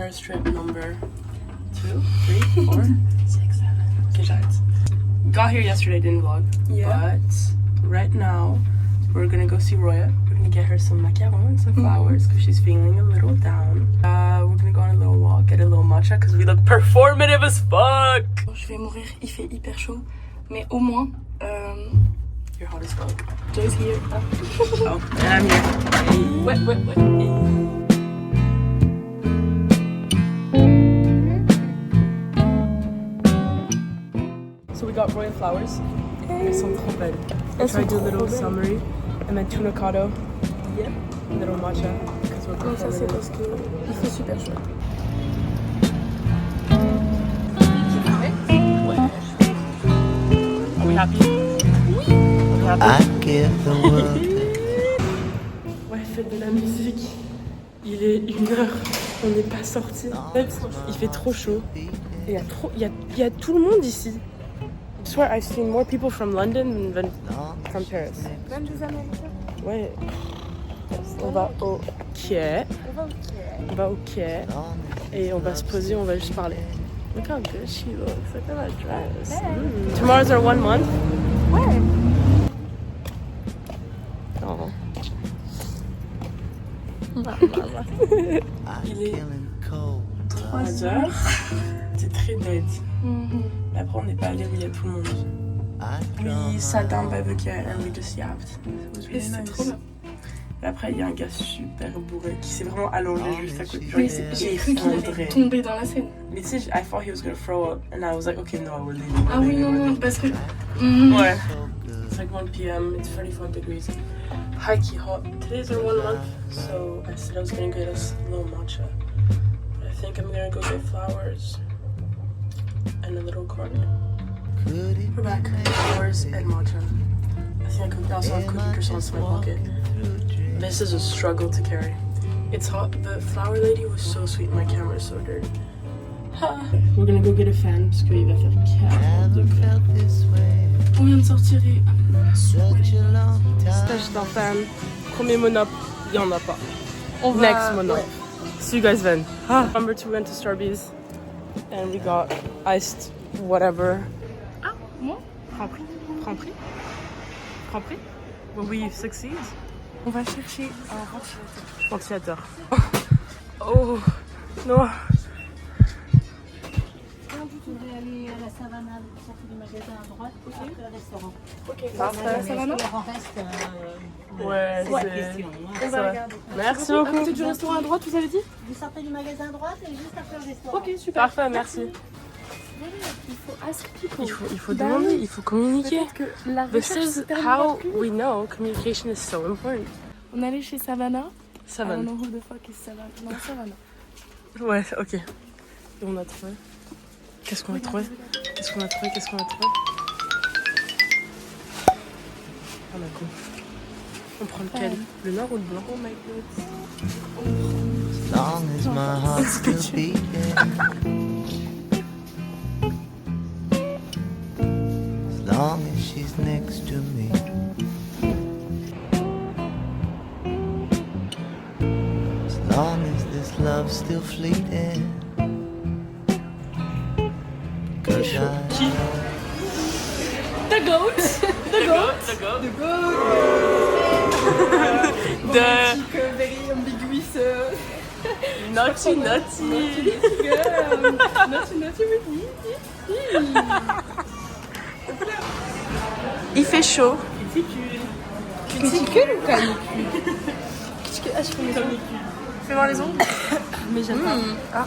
Paris trip number 2, 3, 4, 6, 7. Okay, j'arrête. Got here yesterday, didn't vlog. Yeah. But right now, we're gonna go see Roya. We're gonna get her some macarons and some flowers because she's feeling a little down. We're gonna go on a little walk, get a little matcha because we look performative as fuck. Je vais mourir, il fait hyper chaud, mais au moins. You're hot as fuck. Joy's here. Oh, and I'm here. Wet. So we got Royal flowers. Elles sont trop belles. I'll try to do a little summary. And then tunacado. Yep. A little matcha. Because we're Non, ça c'est parce que il fait super chaud. Are we happy? Oui. I give the world. Ouais, faites de la musique. Il est 1h. On n'est pas sortis. Il fait trop chaud. Il y a tout le monde ici. I swear I've seen more people from London than from Paris. Même des Américains. Ouais. On va au quai. On va au quai. Et on va se poser, on va juste parler. Look how good she looks. Look at that dress. Tomorrow's our 1 month. Ouais. Oh. Il est 3h. C'est très dead. Mais après, on n'est pas allé où il y a tout le monde. We sat down by the quai and we just yapped. It was really nice. Trop bien. Et après, il y a un gars super bourré qui s'est vraiment allongé juste à côté. J'ai cru qu'il allait tomber dans la scène. Mais tu sais, I thought he was gonna throw up and I was like, okay, no, we're leaving. Ah oui, non, parce que. Ouais. It's like 1 p.m. It's 35 degrees. Hikey hot. Today's our 1 month, so I said I was gonna get us a little matcha. But I think I'm gonna go get flowers and a little card. We're back. Flowers and matcha. I think I also have cookie croissants in my pocket. This is a struggle to carry. It's hot. The flower lady was so sweet. My camera is so dirty. We're gonna go get a fan parce qu'il va faire 40 degrés. On vient de sortir et stage d'un fan. Premier monop, il n'y en a pas. Next monop. Ouais. See you guys then. Number 2 went to Starbucks and we got iced whatever. Ah, moi? Franprix. Will we succeed? On va chercher un ventilateur. Oh non. Tu devrais aller à la Savannah, sortir du magasin à droite, après le restaurant. Ok, parfait. Savannah? Ouais, on va regarder. Merci beaucoup. À côté du restaurant à droite, vous avez dit? Vous sortez du magasin à droite et juste après le restaurant. Ok, super. Parfait, merci. Il faut ask people. Il faut demander, il faut communiquer. Que la This is how we know communication is so important. On allait chez Savannah. I don't know Savannah. who the fuck is Savannah. Non, Savannah. Ouais, ok. Et on a trouvé. Qu'est-ce qu'on a trouvé? Ah d'accord. On prend lequel? Le noir ou le blanc? Oh my god. As long as my heart's still beating. As long as she's next to me. As long as this love's still fleeting. Cause I The goat. The goat. The Very ambiguous. naughty. Girl. Naughty with me. Il fait chaud. Cuticule ou canicule? Cuticule. Ah, je fais mes ongles. Fais voir les ongles. Mais j'aime pas. Ah,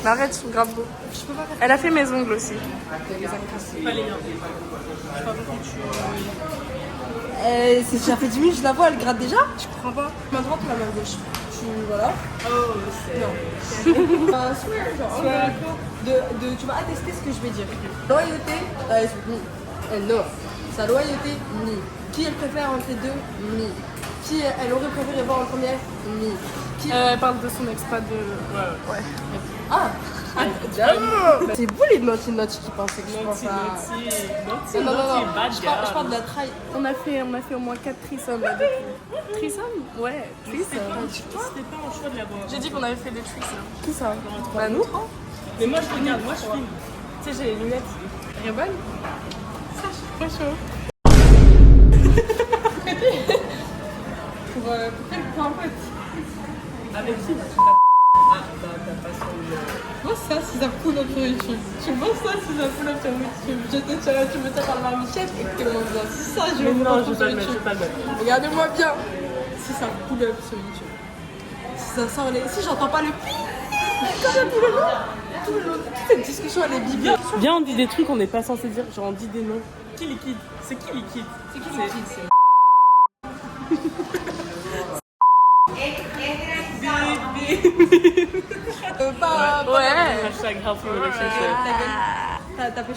mais arrête, ils sont grave beaux. Je peux pas faire Elle a fait mes ongles aussi. pas les miens. Si ça fait 10 minutes, je la vois, elle gratte déjà. Je comprends pas. Main droite ou la main gauche? Voilà. Oh, c'est. Non. Swear, genre. Tu vas attester ce que je vais dire. Loyauté, non. Sa loyauté, ni. Qui elle préfère entre les deux, ni. Qui elle aurait préféré voir en première, ni. Qui... Elle parle de son ex, pas de. Ouais. Ah! C'est vous les naughty qui pensaient que je pense à... Non, je parle de la trahi. On a fait au moins 4 threesomes là depuis. Threesome? Ouais, C'était pas un choix de l'avoir. J'ai dit qu'on avait fait des threesomes. Qui ça? Bah nous. Mais moi je regarde, moi je filme. Tu sais, j'ai les lunettes. Elle est bonne? Trop chaud. Pour un pote. Avec qui? Ah bah t'as pas son numéro. Moi ça, si ça pull up sur YouTube. Tu vois ça, si ça pull up sur YouTube. Je te tiens, tu me tiens par la michette et que tu m'en dis si ça, je Mais veux non, pas je vais pas le mettre, sur je vais pas le mettre. YouTube. Regardez-moi bien. Si ça pull up sur YouTube. Si ça sort les... Si j'entends pas le pi. Comme ça tout le long. Tout le long. Toute cette discussion elle est biblée. Viens, on dit des trucs qu'on n'est pas censé dire, genre on dit des noms. Qui liquide? C'est qui liquide? C'est qui les kids? Ouais. Hashtag healthy relationship. T'as fait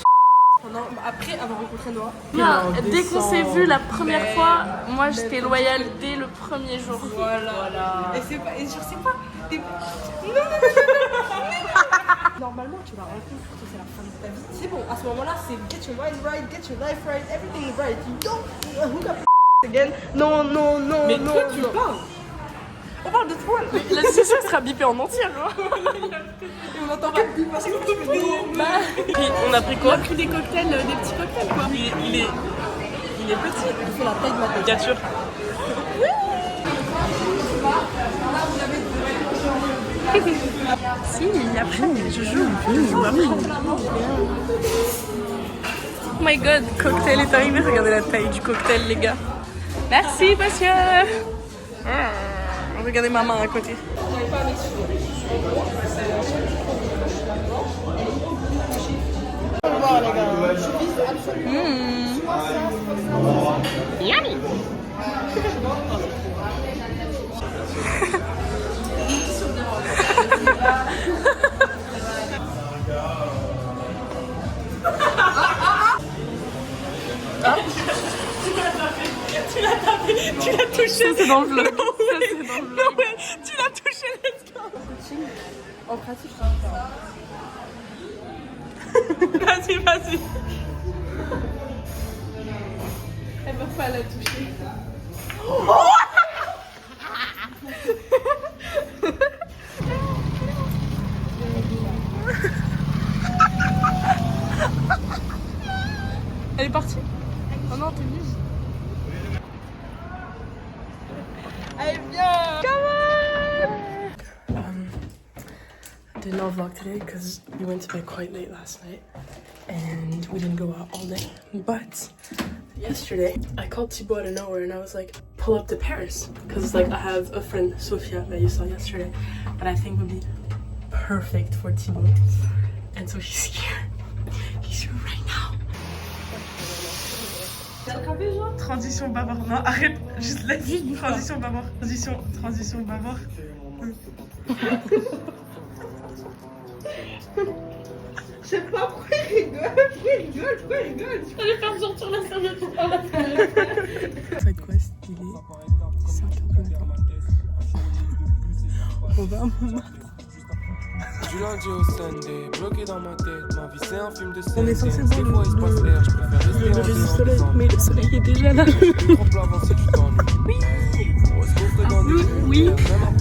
après avoir rencontré Noah. Non, dès qu'on s'est vu la première fois, moi j'étais loyale dès le premier jour. Voilà. Et c'est pas, et je sais pas. Normalement, tu la rencontres parce que c'est la fin de ta vie. C'est bon, à ce moment-là, c'est get your mind right, get your life right, everything is right. You don't hook up again. Non. Mais toi, tu parles. On parle de toi. La discussion sera bipée en entier, hein. Et on entend pas plus parce que je fais des... On a pris quoi? On a pris des cocktails, des petits cocktails quoi. Il est petit. Il fait la taille de ma tête. Miniature. Si, après, je joue. Oh my god, cocktail est arrivé. Regardez la taille du cocktail, les gars. Merci, monsieur. Regardez ma main à côté. Yummy. Tu l'as touché. Ça, c'est dans le vlog. Non, mais tu l'as touché, let's go. En pratique, Vas-y. Elle va pas la toucher. Elle est partie. Oh non, t'es nulle. allez viens. I did not vlog today because we went to bed quite late last night and we didn't go out all day. But yesterday, I called Thibaut out of nowhere and I was like, pull up to Paris. Because like I have a friend, Sofia, that you saw yesterday, that I think would be perfect for Thibaut. And so he's here. He's here right now. Transition bavard. Non, arrête. Juste laisse. Transition bavard. Transition bavard. Je sais pas pourquoi il rigole. J'allais faire sortir la serviette pour pas la faire. Side quest, il est 5h. On va à Montmartre. Du lundi au Sunday, bloqué dans ma tête, ma vie c'est un film de scène. On est censé voir des fois il se passe l'air, je préfère rester en lever du soleil, mais le soleil est déjà là. Trop plat avant si tu t'ennuies. Oui. On va se coffrer dans des Oui.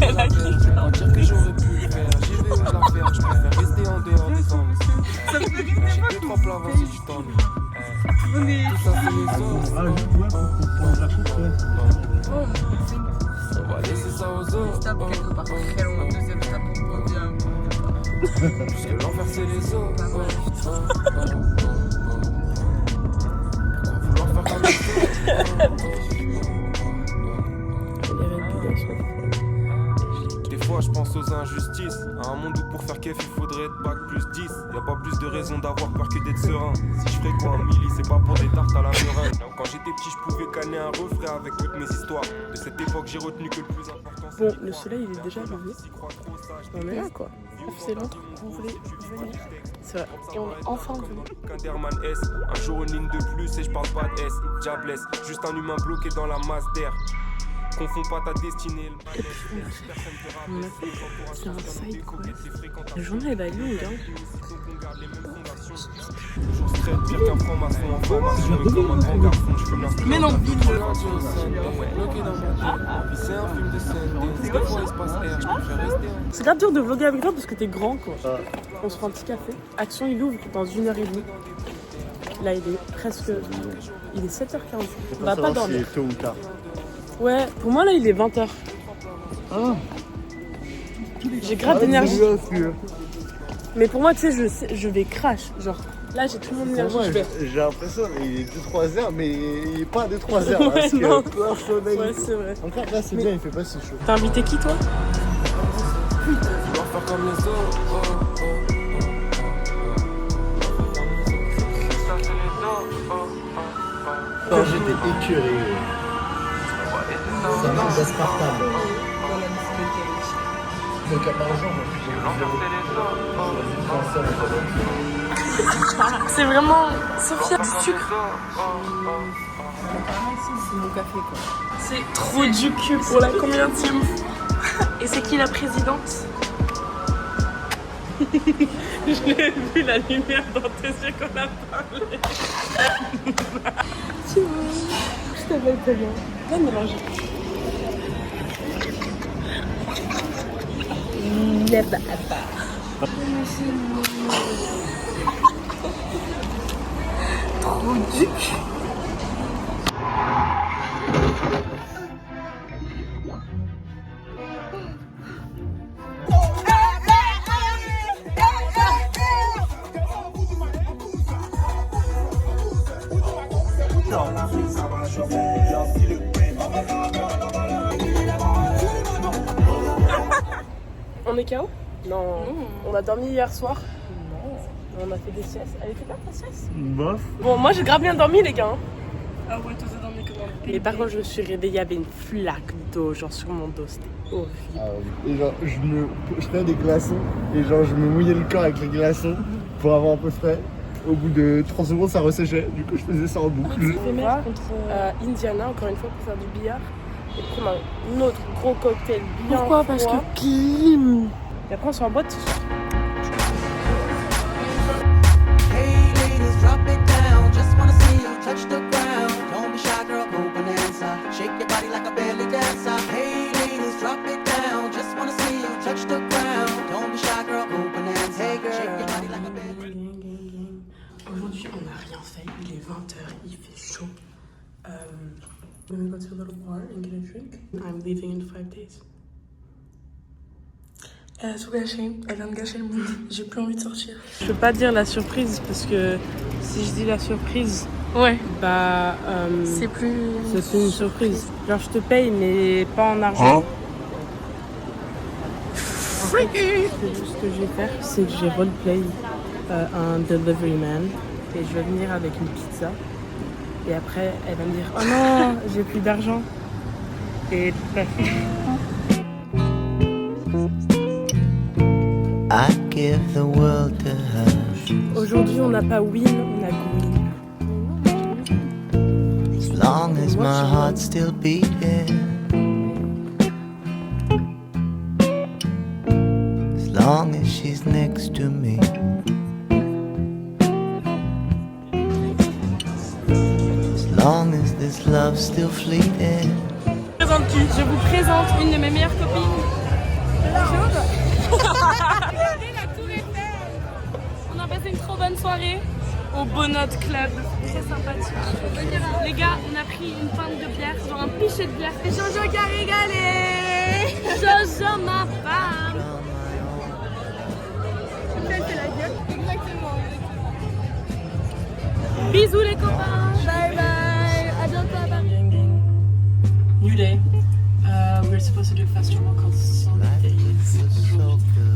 elle a kiffé. On va dire que j'aurais pu le faire, j'y vais où je la faire, je préfère rester en dehors des ennuis. J'ai 2-3 plats avant si tu t'ennuies. Tout ça c'est les autres. On va laisser ça aux autres. Puisque l'enfer c'est les autres. Pourquoi vouloir faire comme Des fois je pense aux injustices. À un monde où pour faire kef il faudrait être bac plus 10. Y'a pas plus de raison d'avoir peur que d'être serein. Si je ferais quoi un milli, c'est pas pour des tartes à la meringue. Quand j'étais petit je pouvais canner un refrain avec toutes mes histoires. De cette époque j'ai retenu que le plus important c'est... Bon, le soleil il est déjà levé. On est là quoi. Ça fait longtemps qu'on voulait venir. C'est vrai. Et on est enfin venu. Kinderman S, un jour une ligne de plus et je parle pas de S. Diablesse, juste un humain bloqué dans la masse d'air. Confonds pas ta destinée. On a fait c'est un side quest. La journée elle va être longue, hein. Mais non, c'est grave dur de vlogger avec toi parce que t'es grand quoi. On se prend un petit café. Action il ouvre dans 1h30. Là il est presque. Il est 7h15. On va pas dormir. C'est tôt ou tard. Ouais, pour moi là il est 20h. J'ai grave d'énergie. Mais pour moi tu sais je vais crash. Genre là j'ai tout mon énergie. J'ai l'impression qu'il est 2-3 heures, mais il est pas 2-3 heures. Ouais, parce non. que plein soleil. Ouais c'est vrai. Encore là c'est bien, il fait pas si chaud. T'as invité qui toi? Vouloir faire comme les autres. Quand j'étais écœuré, ça marche d'aspartame. Donc à part genre, C'est vraiment Sophia du sucre. C'est mon café quoi. C'est trop du cul pour la communième. Et c'est qui la présidente? Je l'ai vu la lumière dans tes yeux qu'on a parlé. Tu vois, je t'appelle très bien. Viens me manger. Trop du cul. On est KO? Non. On a dormi hier soir. Non. On a fait des siestes. Elle était pas ta sieste? bof. Bon, moi j'ai grave bien dormi, les gars. Ah ouais, toi t'as dormi comment? Mais par contre, je me suis réveillée, il y avait une flaque d'eau, genre sur mon dos. C'était horrible. Et genre, je prenais des glaçons et genre, je me mouillais le corps avec les glaçons pour avoir un peu frais. Au bout de 30 secondes, ça resséchait. Du coup, je faisais ça en boucle. Je vais mettre contre Indiana, encore une fois, pour faire du billard. Et prendre un autre gros cocktail bien Pourquoi? froid. Parce que clim. Et après, on se en boîte. Hey ladies, drop it down. Just wanna see you touch the ground. Don't be shy, girl, go bonanza. Shake your body like a belly dancer. Hey ladies, drop it down. Just wanna see you touch the ground. Don't be shy, girl, go bonanza. Hey girl, shake your body like a belly. Aujourd'hui, on n'a rien fait. Il est 20h, il fait chaud. We're gonna go to a little bar and get a drink. I'm leaving in 5 days. Elle a tout gâché. Elle vient de gâcher le mood. J'ai plus envie de sortir. Je peux pas dire la surprise parce que si je dis la surprise, Ouais. bah C'est plus. c'est une surprise. Genre je te paye mais pas en argent. Ce que je vais faire, c'est que j'ai roleplay un delivery man et je vais venir avec une pizza. Et après, elle va me dire « Oh non, j'ai plus d'argent !» Et bref. I'd give the world to her. Aujourd'hui, on n'a pas win, on a gwin. As long as my heart's still beating. As long as she's next to me. As long as this love's still fleeting. Je vous présente une de mes meilleures copines. On a passé une trop bonne soirée au Bonot Club. Très sympathique. Les gars, on a pris une pinte de bière, genre un pichet de bière. Et Jojo qui a régalé. Jojo, ma femme. Elle fait la gueule. Exactement. Bisous les copains. Bye bye. À bientôt à Paris. New day. We're supposed to do a festival called Sunday.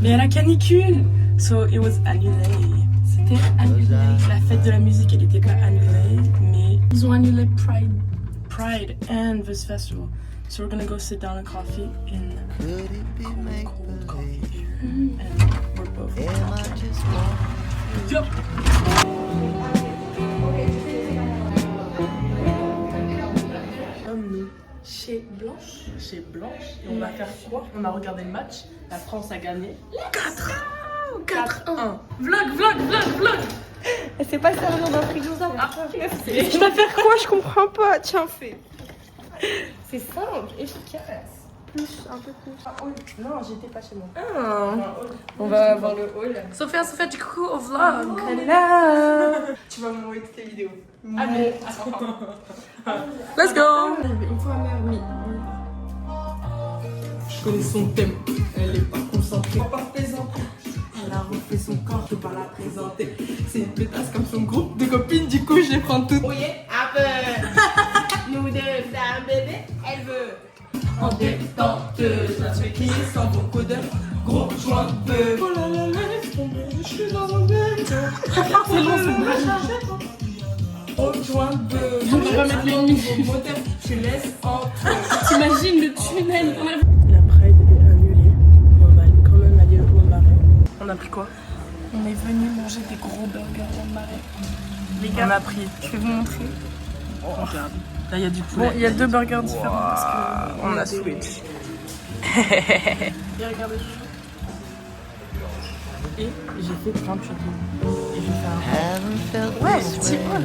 Mais à la canicule. So it was annulé. C'était annulé. La fête de la musique, elle était pas annulée, mais ils ont annulé Pride and this festival. So we're gonna go sit down and coffee in Could it be make cold coffee believe? here, and we're both Am I just wrong? Yup. Chez Blanche. chez Blanche et on va faire froid. On a regardé le match. La France a gagné 4-1. Vlog. C'est pas ça dans un frigo ça. Je dois faire quoi? Je comprends pas. Tiens, fais. C'est simple, efficace. Plus, un peu plus. Non, j'étais pas chez moi. On va voir le hall. Sophia, dis coucou au vlog. Hello. Tu vas m'envoyer toutes tes vidéos. Allez, let's go. Une fois mère, oui. Je connais son thème. Elle est pas concentrée. Pas plaisante. Elle a refait son corps, je peux pas la présenter. C'est une pétasse comme son groupe de copines, du coup je les prends toutes. Oui, un peu. Nous deux, c'est un bébé, elle veut. En détenteuse, la suite qui sans beaucoup de gros joints de bœuf. Oh là là, laisse tomber, je suis dans un bec. C'est long, c'est gros joints de bœuf. On va mettre les nuits. Tu laisses entre. T'imagines le tunnel. La Pride est annulée. On va quand même aller au Marais. On a pris quoi? On est venu manger des gros burgers au Marais. Les gars, on a pris. Je vais vous montrer. Regarde. Là, il y a du poulet. Bon, il y a 2 burgers différents. Parce que On a switch. Et regardez. Et j'ai fait plein de choses. Et je vais faire Haven't felt Ouais, this petit way bol.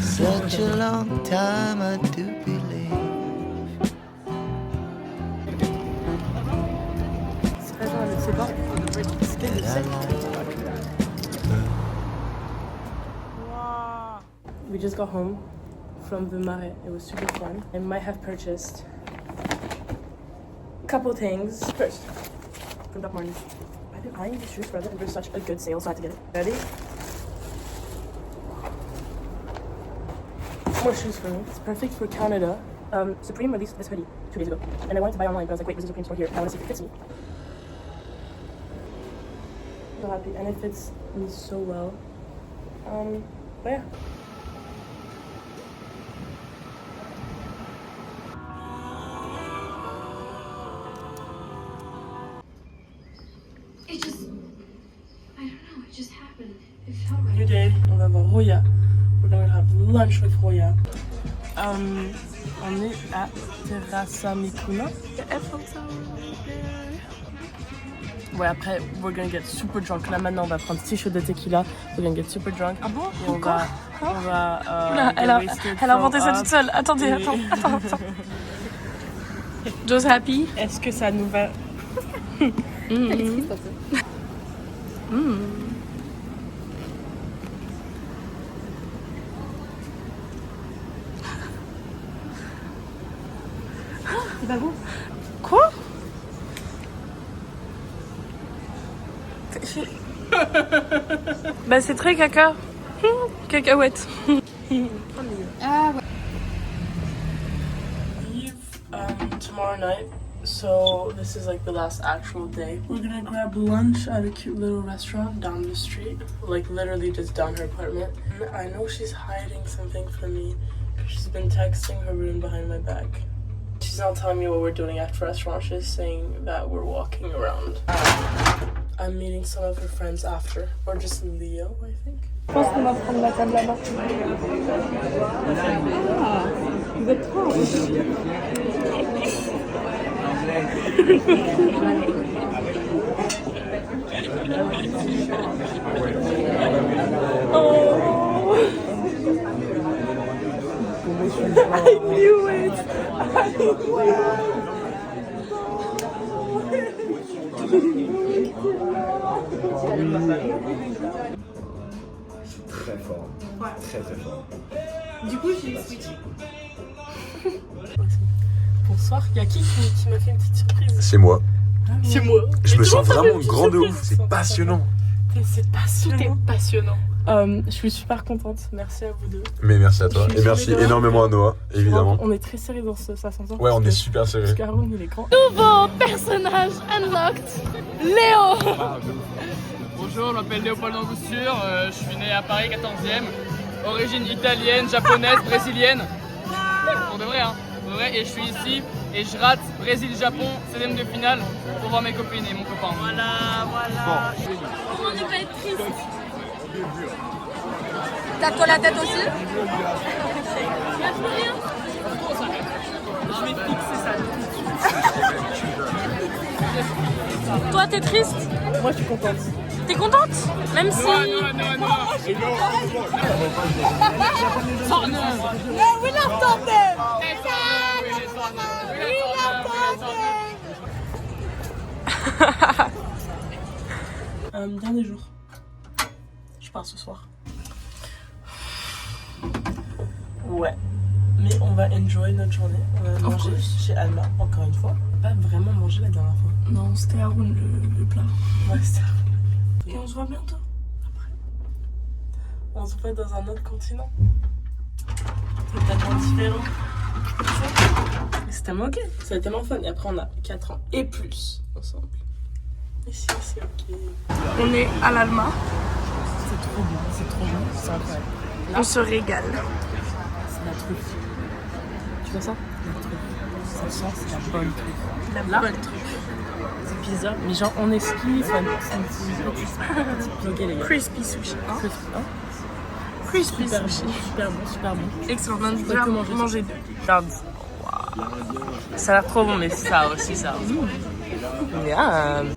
such a long time, I do believe. C'est pas grave, c'est pas. C'était le sel. We just got home from the Marais. It was super fun. I might have purchased a couple things. First, from Doc Martens. I've been eyeing these shoes forever. It was such a good sale, so I had to get it. Ready? More shoes for me. It's perfect for Canada. Supreme released this hoodie 2 days ago, and I wanted to buy online, but I was like, wait, there's a Supreme store here. I want to see if it fits me. So happy, and it fits me so well. But yeah. It just, I don't know, it just happened. It felt right. New day. On va voir Roya. We're gonna have lunch with Roya. On est à Terrassa Mikuna. Ouais, après, we're gonna get super drunk. Là, maintenant, on va prendre 6 shots de tequila. We're gonna get super drunk. Ah bon? Et on va Oula, elle a get inventé ça wasted toute seule. Attendez, from us. attends. Joe's happy. Est-ce que ça nous va? C'est pas bon? Quoi? Bah c'est très caca. Cacahuète. Ah ouais. Leave tomorrow night, so this is like the last actual day. We're gonna grab lunch at a cute little restaurant down the street, like literally just down her apartment. I know she's hiding something from me because she's been texting her room behind my back. She's not telling me what we're doing after restaurant. She's saying that we're walking around. I'm meeting some of her friends after, or just Leo, I think. Je pense qu'on va prendre la table là-bas. Ah, vous êtes trop. I knew it! Très fort. Très très fort. Du coup, j'ai switché. Bonsoir, il y a qui m'a fait une petite surprise? C'est moi. C'est moi. Je me Mais sens comment ça fait vraiment une petite grand de surprise? ouf, c'est passionnant. C'est passionnant. Tout est passionnant. Je suis super contente, merci à vous deux. Mais merci à toi Je suis et merci solidaire. énormément à Noah, évidemment. On est très sérieux dans ça s'entend. Ouais, on est super sérieux. Parce qu'Aaron il est grand. Nouveau personnage unlocked, Léo. Bonjour, je m'appelle Léopold Angosture, je suis né à Paris 14e, origine italienne, japonaise, brésilienne. Pour de vrai, hein, pour de vrai, et je suis ici et je rate Brésil-Japon, 7ème de finale, pour voir mes copines et mon copain. Voilà. Comment ne pas être triste? Tape-toi la tête aussi. Je vais fixer ça. Toi, t'es triste? Moi, je suis contente. T'es contente? Même si... Non. We love Tottenham! Dernier jour. Je pars ce soir. Ouais. Mais on va enjoy notre journée. On va manger chez Alma, encore une fois. On n'a pas vraiment mangé la dernière fois. Non, c'était Haroun le plat. Ouais, c'était Haroun. Et on se voit bientôt. Après. On se voit dans un autre continent. Totalement différent. Mais c'est tellement ok. C'est tellement fun. Et après, on a 4 ans et plus ensemble. Et si, c'est ok. On est à l'Alma. C'est trop bien, c'est trop bien, c'est incroyable. On se régale. C'est la truffe. Tu vois ça? La truffe. Ça sent, c'est la bonne truffe. La bonne truc. C'est pizza, mais genre on est ski, c'est un petit bloqué les gars. Crispy sushi. Crispy sushi. Super bon, super bon. Excellent. On a peux déjà mangé 2. Regarde. Wow. Ça a l'air trop bon, mais ça aussi, ça. Miam.